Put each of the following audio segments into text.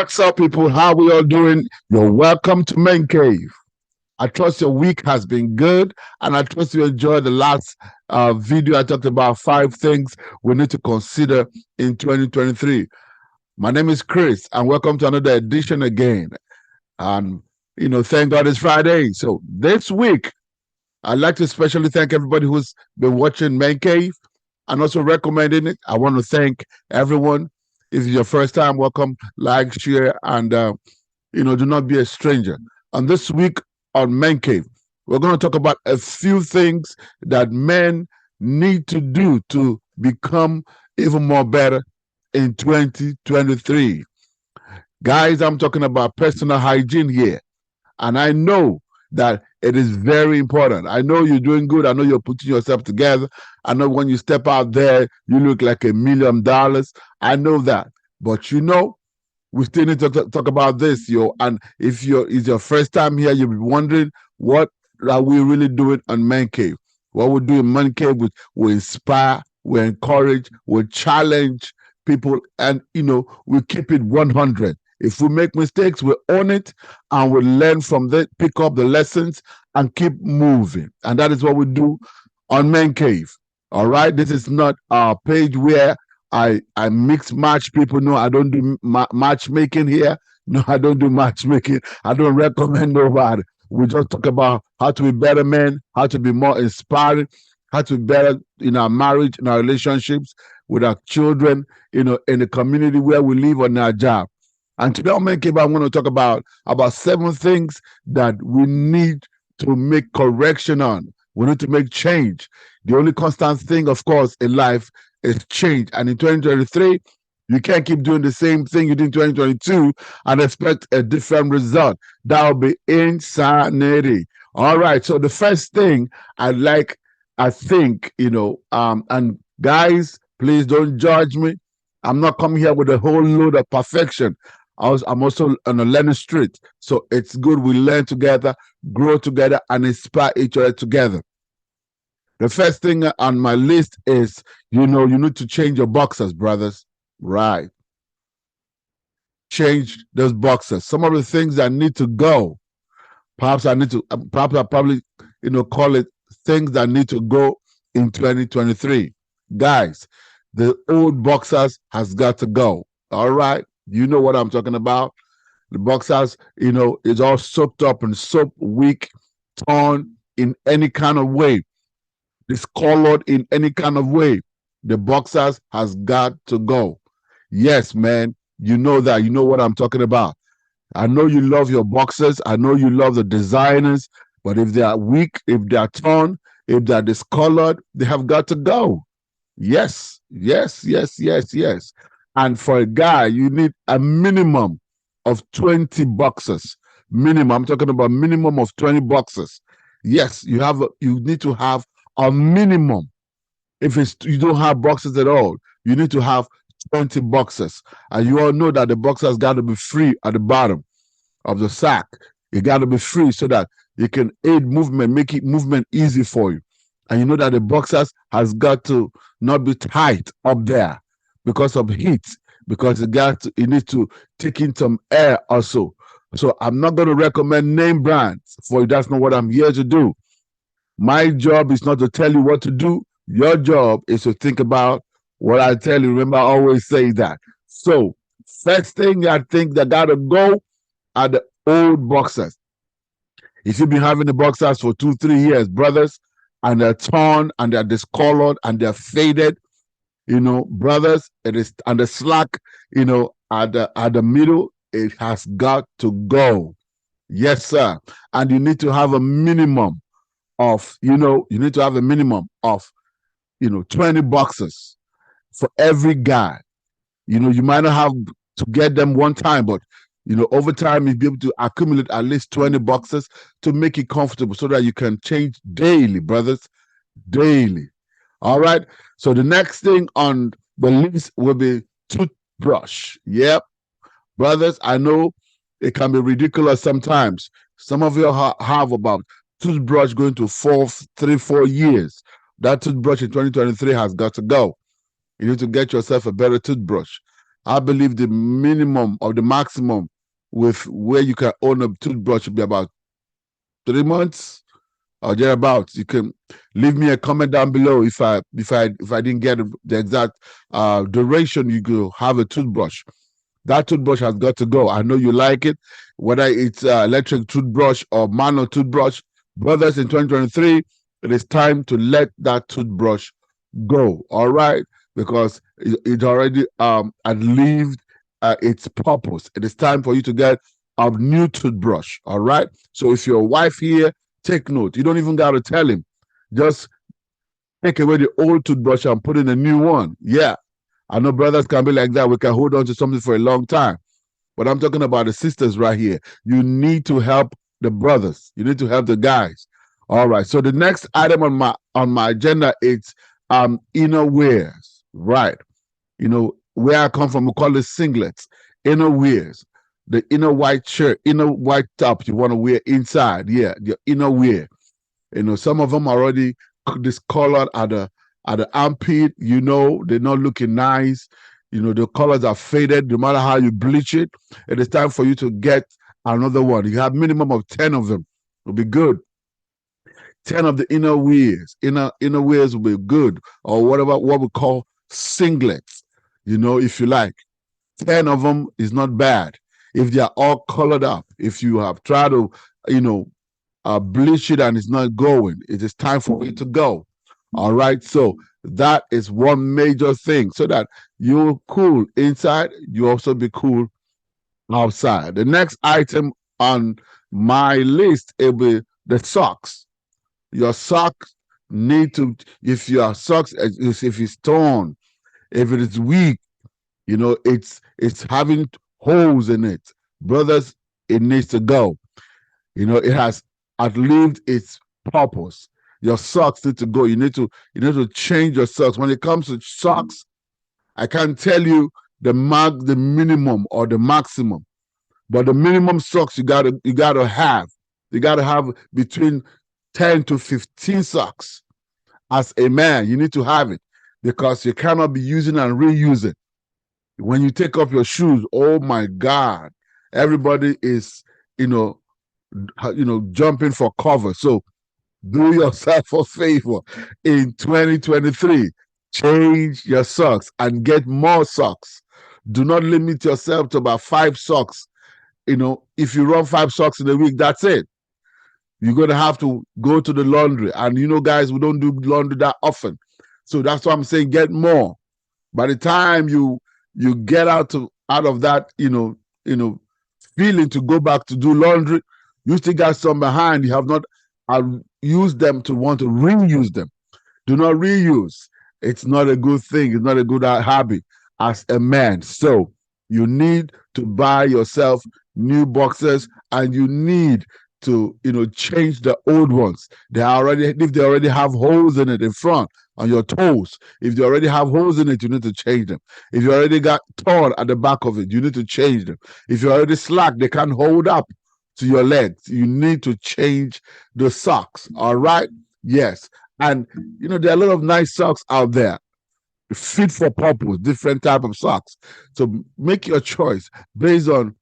What's up, people? How we all doing? You're welcome to Men Cave. I trust your week has been good, and I trust you enjoyed the last video. I talked about 5 things we need to consider in 2023. My name is Chris, and welcome to another edition again. And thank God it's Friday. So this week, I'd like to especially thank everybody who's been watching Men Cave and also recommending it. I want to thank everyone. If it's your first time, welcome, like, share, and do not be a stranger. And this week on Men Cave, we're going to talk about a few things that men need to do to become even more better in 2023. Guys, I'm talking about personal hygiene here. And I know that it is very important. I know you're doing good. I know you're putting yourself together. I know when you step out there, you look like $1 million. I know that. But we still need to talk about this, yo. And if it's your first time here, you'll be wondering, what are we really doing on Men Cave? What we do in Men Cave, we inspire, we encourage, we challenge people, and we keep it 100. If we make mistakes, we own it and we learn from that, pick up the lessons and keep moving. And that is what we do on Men Cave. All right. This is not a page where I mix match people. No, I don't do matchmaking here. No, I don't do matchmaking. I don't recommend nobody. We just talk about how to be better men, how to be more inspiring, how to be better in our marriage, in our relationships, with our children, in the community where we live, on our job. And today on Men Cave, I'm going to talk about 7 things that we need to make correction on. We need to make change. The only constant thing, of course, in life is change. And in 2023, you can't keep doing the same thing you did in 2022 and expect a different result. That will be insanity. All right. So the first thing I think, and guys, please don't judge me. I'm not coming here with a whole load of perfection. I'm also on a learning street. So it's good we learn together, grow together, and inspire each other together. The first thing on my list is, you need to change your boxers, brothers. Right. Change those boxers. Some of the things that need to go, perhaps I probably, call it things that need to go in 2023. Guys, the old boxers has got to go. All right. You know what I'm talking about. The boxers, is all soaked up and soap, weak, torn in any kind of way, discolored in any kind of way. The boxers has got to go. Yes, man. You know that. You know what I'm talking about. I know you love your boxers. I know you love the designers. But if they are weak, if they are torn, if they are discolored, they have got to go. Yes, yes, yes, yes, yes. And for a guy, you need a minimum of 20 boxes. Minimum. I'm talking about minimum of 20 boxes. Yes, you need to have a minimum. If you don't have boxes at all, you need to have 20 boxes. And you all know that the boxes got to be free at the bottom of the sack. It got to be free so that you can aid movement, make it movement easy for you. And you know that the boxers has got to not be tight up there because of heat, because it needs to take in some air also. So I'm not going to recommend name brands for you. That's not what I'm here to do. My job is not to tell you what to do. Your job is to think about what I tell you. Remember, I always say that. So first thing I think that got to go are the old boxers. If you've been having the boxers for 2-3 years, brothers, and they're torn and they're discolored and they're faded, brothers, it is, and the slack, at the middle, it has got to go. Yes, sir. And you need to have a minimum of, 20 boxes for every guy. You might not have to get them one time, but over time, you'll be able to accumulate at least 20 boxes to make it comfortable so that you can change daily, brothers, daily. All right. So the next thing on the list will be toothbrush. Yep. Brothers, I know it can be ridiculous sometimes. Some of you have about toothbrush going to 4 years. That toothbrush in 2023 has got to go. You need to get yourself a better toothbrush. I believe the minimum or the maximum with where you can own a toothbrush should be about 3 months or thereabouts. You can leave me a comment down below if I didn't get the exact duration you could have a toothbrush. That toothbrush has got to go. I know you like it, whether it's electric toothbrush or manual toothbrush. Brothers, in 2023, it is time to let that toothbrush go. All right, because it already outlived its purpose. It is time for you to get a new toothbrush. All right. So if your wife here, take note. You don't even got to tell him. Just take away the old toothbrush and put in a new one. Yeah. I know brothers can be like that. We can hold on to something for a long time. But I'm talking about the sisters right here. You need to help the brothers. You need to help the guys. All right. So the next item on my agenda is inner wears. Right. You know, where I come from, we call it singlets. Inner wears. The inner white shirt, inner white top you want to wear inside. Yeah, your inner wear. You know, some of them are already discolored at the armpit. You know, they're not looking nice. You know, the colors are faded. No matter how you bleach it, it is time for you to get another one. You have minimum of 10 of them. It'll be good. 10 of the inner wears. Inner wears will be good. Or whatever, what we call singlets. You know, if you like. 10 of them is not bad. If they are all colored up, if you have tried to, bleach it and it's not going, it is time for it to go. All right. So that is one major thing, so that you're cool inside, you also be cool outside. The next item on my list will be the socks. Your socks need to, if your socks, if it's torn, if it is weak, you know, it's having holes in it. Brothers, it needs to go. You know, it has outlived its purpose. Your socks need to go. You need to change your socks. When it comes to socks, I can't tell you the minimum or the maximum, but the minimum socks you gotta have. You gotta have between 10 to 15 socks. As a man, you need to have it, because you cannot be using and reusing. When you take off your shoes, oh my God, everybody is, jumping for cover. So do yourself a favor in 2023. Change your socks and get more socks. Do not limit yourself to about 5 socks. You know, if you run 5 socks in a week, that's it. You're going to have to go to the laundry. And, guys, we don't do laundry that often. So that's why I'm saying get more. By the time you get out of that, feeling to go back to do laundry, you still got some behind. You have not used them to want to reuse them. Do not reuse. It's not a good thing. It's not a good habit as a man. So you need to buy yourself new boxers, and you need to, change the old ones. If they already have holes in it in front on your toes, if they already have holes in it, you need to change them. If you already got torn at the back of it, you need to change them. If you're already slack, they can't hold up to your legs. You need to change the socks. All right? Yes. And, there are a lot of nice socks out there, fit for purpose, different type of socks. So make your choice based on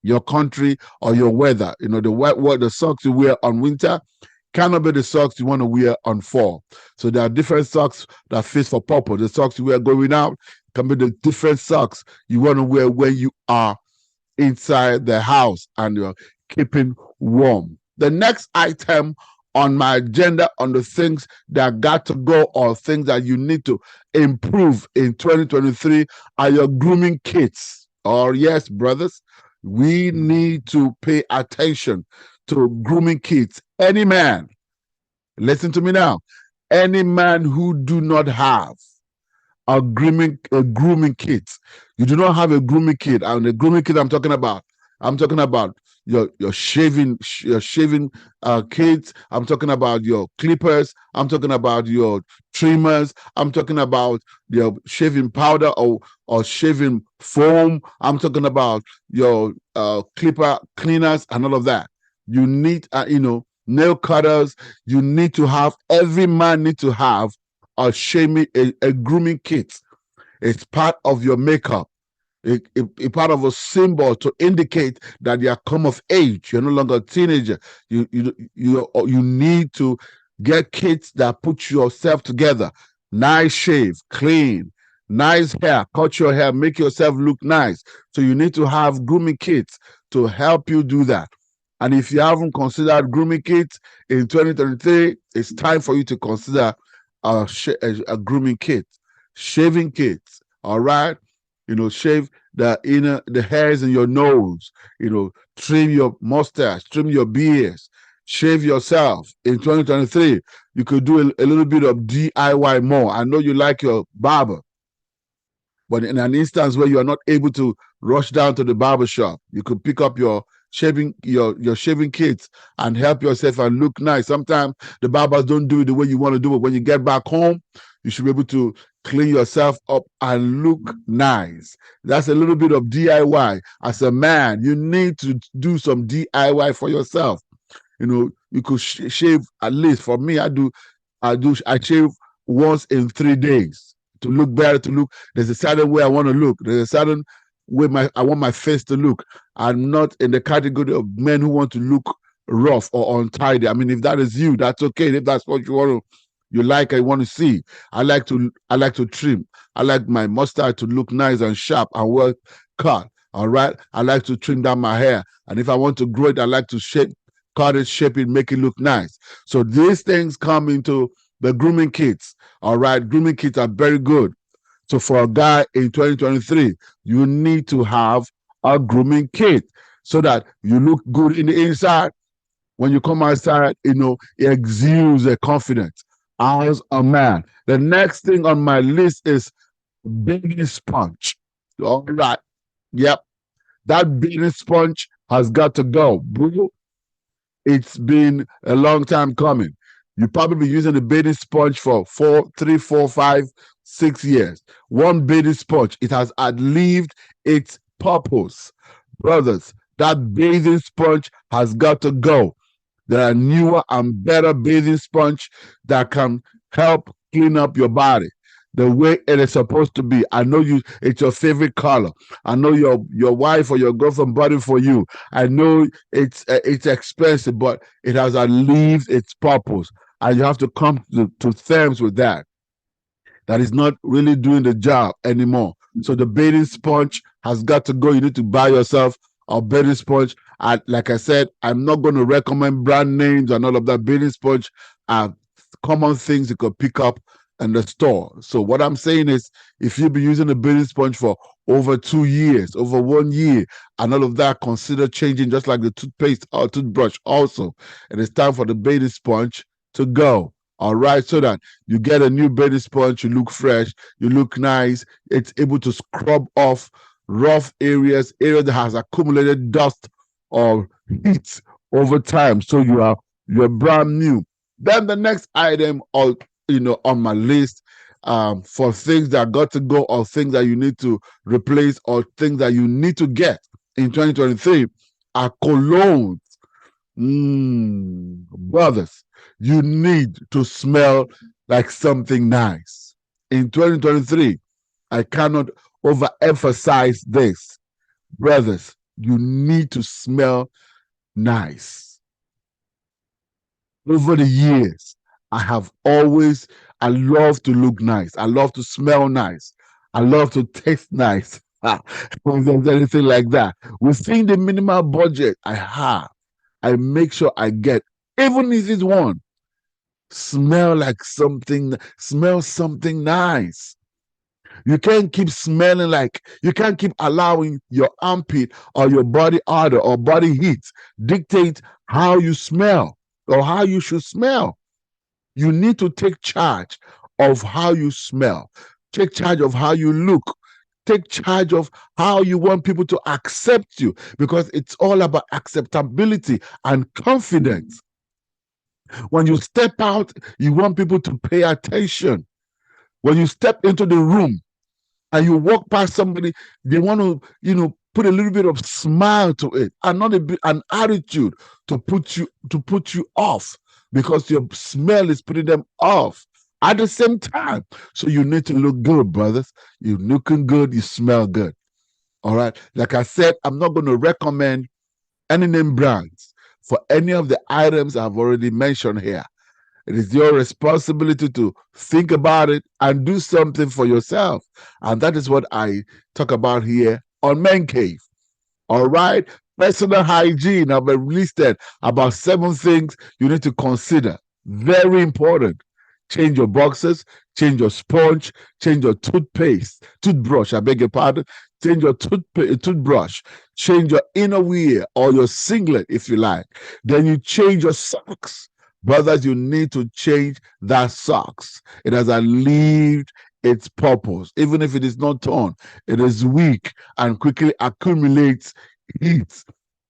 your country or your weather. The socks you wear on winter cannot be the socks you want to wear on fall. So there are different socks that fit for purpose. The socks you wear going out can be the different socks you want to wear when you are inside the house and you're keeping warm. The next item on my agenda on the things that got to go, or things that you need to improve in 2023, are your grooming kits. Or yes, brothers, we need to pay attention to grooming kits. Any man, listen to me now, any man who do not have a grooming kit, you do not have a grooming kit. And the grooming kit I'm talking about your shaving kits. I'm talking about your clippers. I'm talking about your trimmers. I'm talking about your shaving powder or shaving foam. I'm talking about your clipper cleaners and all of that. You need nail cutters. You need to have, every man need to have a grooming kit. It's part of your makeup. a part of a symbol to indicate that you are come of age. You're no longer a teenager. You need to get kits that put yourself together. Nice shave, clean, nice hair, cut your hair, make yourself look nice. So you need to have grooming kits to help you do that. And if you haven't considered grooming kits in 2023, it's time for you to consider a grooming kit, shaving kits. All right, shave the hairs in your nose. Trim your mustache, trim your beards, shave yourself. In 2023, you could do a little bit of DIY more. I know you like your barber, but in an instance where you are not able to rush down to the barber shop, you could pick up your shaving kits and help yourself and look nice. Sometimes the barbers don't do it the way you want to do it. When you get back home, you should be able to clean yourself up and look nice. That's a little bit of DIY. As a man, you need to do some DIY for yourself. You could shave at least. For me, I shave once in 3 days to look better. There's a certain way I want to look. There's a certain way I want my face to look. I'm not in the category of men who want to look rough or untidy. I mean, if that is you, that's okay. If that's what you like, I want to see. I like to trim. I like my mustache to look nice and sharp and well cut. All right. I like to trim down my hair. And if I want to grow it, I like to cut it, shape it, make it look nice. So these things come into the grooming kits. All right. Grooming kits are very good. So for a guy in 2023, you need to have a grooming kit so that you look good in the inside. When you come outside, it exudes a confidence as a man. The next thing on my list is bathing sponge. All right. Yep. That bathing sponge has got to go, bro. It's been a long time coming. You probably been using the bathing sponge for 3, 4, 5, 6 years. One bathing sponge, it has outlived its purpose. Brothers, that bathing sponge has got to go. There are newer and better bathing sponge that can help clean up your body the way it is supposed to be. I know it's your favorite color. I know your wife or your girlfriend bought it for you. I know it's expensive, but it has outlived its purpose. And you have to come to terms with that. That is not really doing the job anymore. So the bathing sponge has got to go. You need to buy yourself a bathing sponge. Like I said, I'm not going to recommend brand names and all of that. Bathing sponge are common things you could pick up in the store. So what I'm saying is, if you've been using a bathing sponge for over 2 years, over 1 year, and all of that, consider changing, just like the toothpaste or toothbrush also. And it's time for the bathing sponge to go. All right, so that you get a new bathing sponge, you look fresh, you look nice. It's able to scrub off rough area that has accumulated dust or heat over time. So you're brand new. Then the next item on my list, for things that got to go or things that you need to replace or things that you need to get in 2023 are colognes. Brothers, you need to smell like something nice. In 2023, I cannot overemphasize this. Brothers, you need to smell nice. Over the years, I love to look nice. I love to smell nice. I love to taste nice. If there's anything like that. Within the minimal budget I have, I make sure I get, even if it's one, smell something nice. You can't keep allowing your armpit or your body odor or body heat dictate how you smell or how you should smell. You need to take charge of how you smell. Take charge of how you look. Take charge of how you want people to accept you, because it's all about acceptability and confidence. When you step out, you want people to pay attention. When you step into the room and you walk past somebody, they want to, put a little bit of smile to it and not an attitude to put you off, because your smell is putting them off at the same time. So you need to look good, brothers. You're looking good, you smell good. All right. Like I said, I'm not going to recommend any name brands for any of the items I've already mentioned here. It is your responsibility to think about it and do something for yourself. And that is what I talk about here on Men Cave. All right. Personal hygiene. I've listed about 7 things you need to consider. Very important. Change your boxes, change your sponge, change your toothbrush, I beg your pardon. Change your toothbrush, change your inner wear or your singlet if you like. Then you change your socks. Brothers, you need to change that socks. It has outlived its purpose. Even if it is not torn, it is weak and quickly accumulates heat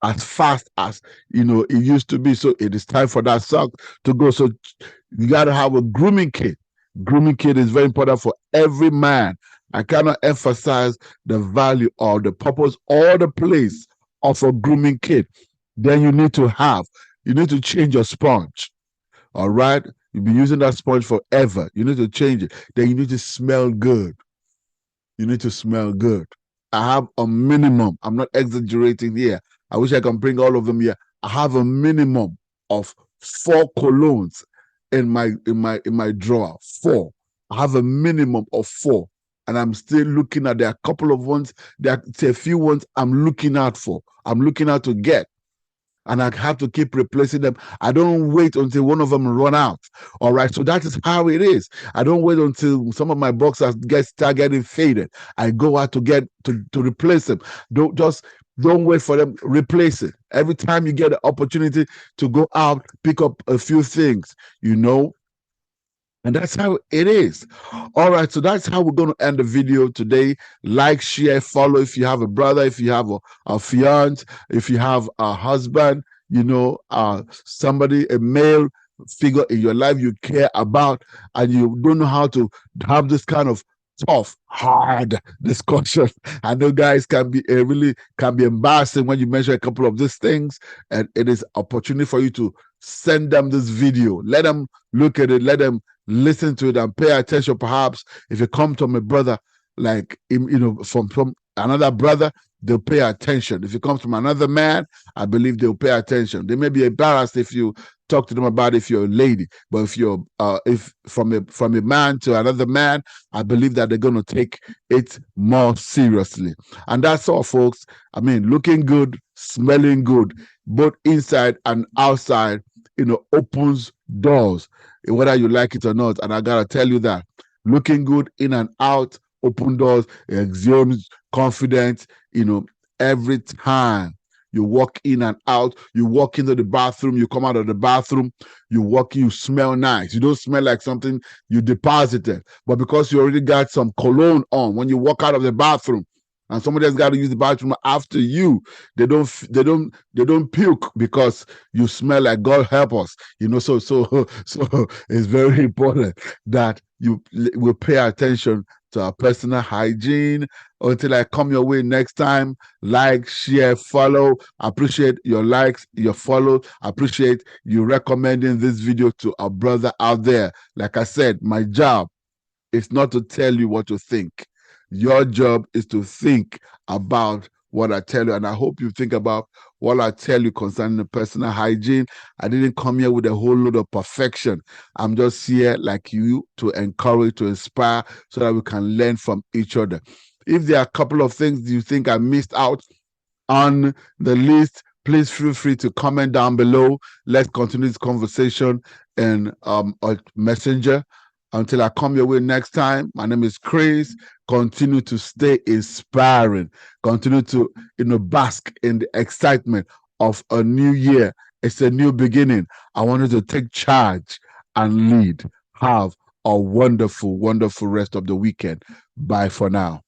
as fast as it used to be. So it is time for that sock to go. So you got to have a grooming kit. Grooming kit is very important for every man. I cannot emphasize the value or the purpose or the place of a grooming kit. Then you need to change your sponge. All right. You've been using that sponge forever. You need to change it. Then you need to smell good. You need to smell good. I have a minimum. I'm not exaggerating here. I wish I can bring all of them here. I have a minimum of 4 colognes in my drawer. 4. I have a minimum of 4. And I'm still looking at there are a couple of ones, there are a few ones I'm looking out for. I'm looking out to get. And I have to keep replacing them. I don't wait until one of them run out. All right. So that is how it is. I don't wait until some of my boxes start getting faded. I go out to replace them. Don't wait for them. Replace it. Every time you get the opportunity to go out, pick up a few things, and that's how it is. All right, so that's how we're going to end the video today. Like, share, follow if you have a brother, if you have a fiance, if you have a husband, somebody, a male figure in your life you care about, and you don't know how to have this kind of tough, hard discussion. I know guys can be embarrassing when you mention a couple of these things, and it is opportunity for you to send them this video. Let them look at it. Let them listen to it and pay attention. Perhaps if you come to my brother, like from another brother, they'll pay attention. If you come from another man, I believe they'll pay attention. They may be embarrassed if you talk to them about if you're a lady, but if you're if from a man to another man, I believe that they're going to take it more seriously. And that's all, folks. I mean, looking good, smelling good, both inside and outside, opens doors, whether you like it or not. And I gotta tell you that looking good in and out open doors, exudes confidence, every time you walk in and out, you walk into the bathroom, you come out of the bathroom, you smell nice. You don't smell like something you deposited, but because you already got some cologne on, when you walk out of the bathroom and somebody else got to use the bathroom after you, they don't puke because you smell like God help us. So it's very important that you will pay attention to our personal hygiene. Until I come your way next time, like, share, follow. I appreciate your likes, your follow. I appreciate you recommending this video to a brother out there. Like I said, my job is not to tell you what to think. Your job is to think about what I tell you. And I hope you think about what I tell you concerning the personal hygiene. I didn't come here with a whole lot of perfection. I'm just here like you to encourage, to inspire, so that we can learn from each other. If there are a couple of things you think I missed out on the list, please feel free to comment down below. Let's continue this conversation in Messenger. Until I come your way next time, my name is Chris. Continue to stay inspiring. Continue to bask in the excitement of a new year. It's a new beginning. I want you to take charge and lead. Have a wonderful, wonderful rest of the weekend. Bye for now.